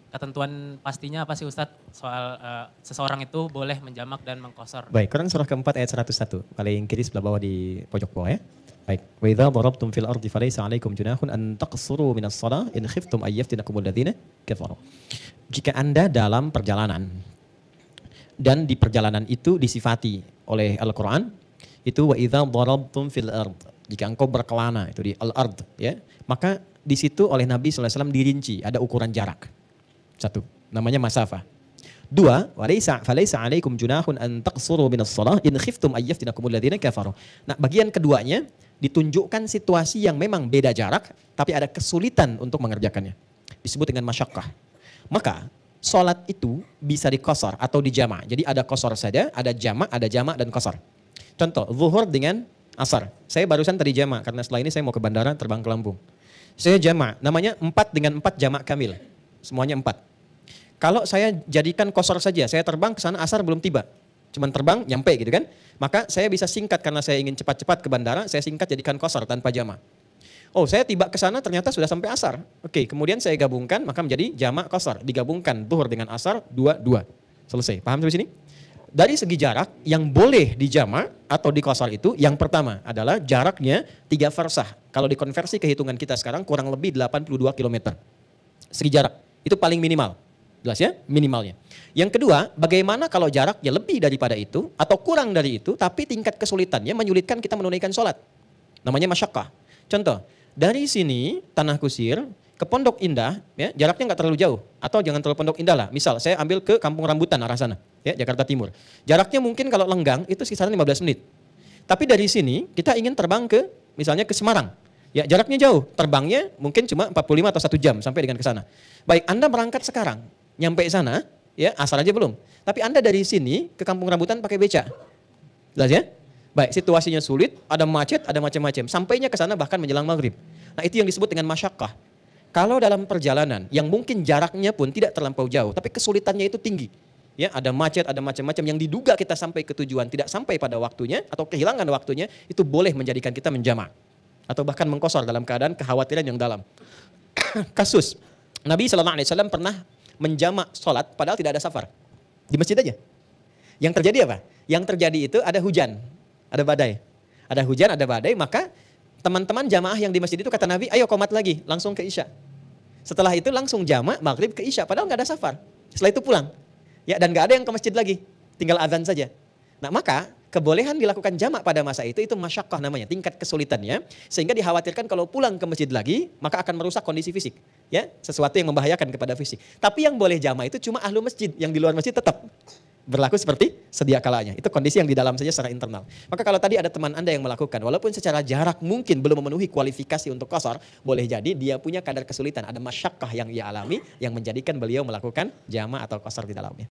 ketentuan pastinya apa sih Ustadz soal seseorang itu boleh menjamak dan mengqashar? Baik, Quran surah keempat ayat 101, paling kiri sebelah bawah di pojok bawah ya. Baik, wa idza darabtum fil ardi falaysa 'alaikum junahun an taqsuru minas shalah in khiftum ay yaftinakumul ladzina kafaru. Jika Anda dalam perjalanan dan di perjalanan itu disifati oleh Al-Qur'an itu wa idza darabtum fil ard. Jika engkau berkelana itu di al-ard ya, maka di situ oleh Nabi sallallahu alaihi wasallam dirinci ada ukuran jarak. Satu, namanya masafah. Dua, falaysa 'alaikum junahun an taqsuru minas shalah in khiftum ay yaftinakumul ladzina kafaru. Nah, bagian keduanya ditunjukkan situasi yang memang beda jarak tapi ada kesulitan untuk mengerjakannya. Disebut dengan masyaqqah. Maka salat itu bisa diqashar atau dijama'. Jadi ada qashar saja, ada jama' dan qashar. Contoh, zuhur dengan asar. Saya barusan tadi jama' karena setelah ini saya mau ke bandara terbang ke Lampung. Saya jama', namanya 4 dengan 4 jama' kamil. Semuanya 4. Kalau saya jadikan qashar saja, saya terbang ke sana asar belum tiba. Cuman terbang, nyampe gitu kan. Maka saya bisa singkat karena saya ingin cepat-cepat ke bandara, saya singkat jadikan qashar tanpa jama'. Oh, saya tiba ke sana ternyata sudah sampai asar. Oke, kemudian saya gabungkan maka menjadi jama' qashar. Digabungkan zuhur dengan asar, 2. Selesai. Paham sampai sini? Dari segi jarak yang boleh dijama' atau di qashar itu yang pertama adalah jaraknya 3 farsah. Kalau dikonversi ke hitungan kita sekarang kurang lebih 82 km. Segi jarak, itu paling minimal. Jelas ya, minimalnya. Yang kedua, bagaimana kalau jaraknya lebih daripada itu atau kurang dari itu tapi tingkat kesulitannya menyulitkan kita menunaikan sholat. Namanya masyaqqah. Contoh, dari sini Tanah Kusir ke Pondok Indah ya, jaraknya nggak terlalu jauh atau jangan terlalu Pondok Indah lah. Misal saya ambil ke Kampung Rambutan arah sana, ya, Jakarta Timur. Jaraknya mungkin kalau lenggang itu kisaran 15 menit. Tapi dari sini kita ingin terbang ke misalnya ke Semarang. Ya, jaraknya jauh. Terbangnya mungkin cuma 45 atau 1 jam sampai dengan ke sana. Baik, Anda berangkat sekarang. Nyampe sana, ya asal aja belum. Tapi Anda dari sini ke Kampung Rambutan pakai beca. Jelas ya? Baik, situasinya sulit, ada macet, ada macam-macam. Sampainya ke sana bahkan menjelang maghrib. Nah, itu yang disebut dengan masyaqqah. Kalau dalam perjalanan yang mungkin jaraknya pun tidak terlampau jauh, tapi kesulitannya itu tinggi. Ya, ada macet, ada macam-macam yang diduga kita sampai ke tujuan tidak sampai pada waktunya atau kehilangan waktunya, itu boleh menjadikan kita menjama' atau bahkan mengqashar dalam keadaan kekhawatiran yang dalam. Kasus Nabi SAW pernah menjama' sholat padahal tidak ada safar. Di masjid aja. Yang terjadi apa? Yang terjadi itu ada hujan, ada badai. Ada hujan, ada badai, maka teman-teman jamaah yang di masjid itu kata Nabi, ayo qomat lagi, langsung ke Isya. Setelah itu langsung jama' maghrib ke Isya, padahal nggak ada safar. Setelah itu pulang. Ya, dan nggak ada yang ke masjid lagi, tinggal azan saja. Nah, maka kebolehan dilakukan jama' pada masa itu masyaqqah namanya, tingkat kesulitannya, sehingga dikhawatirkan kalau pulang ke masjid lagi, maka akan merusak kondisi fisik. Ya, sesuatu yang membahayakan kepada fisik. Tapi yang boleh jama' itu cuma ahlu masjid, yang di luar masjid tetap berlaku seperti sedia kalanya. Itu kondisi yang di dalam saja secara internal. Maka kalau tadi ada teman Anda yang melakukan, walaupun secara jarak mungkin belum memenuhi kualifikasi untuk qashar, boleh jadi dia punya kadar kesulitan, ada masyaqqah yang ia alami, yang menjadikan beliau melakukan jama' atau qashar di dalamnya.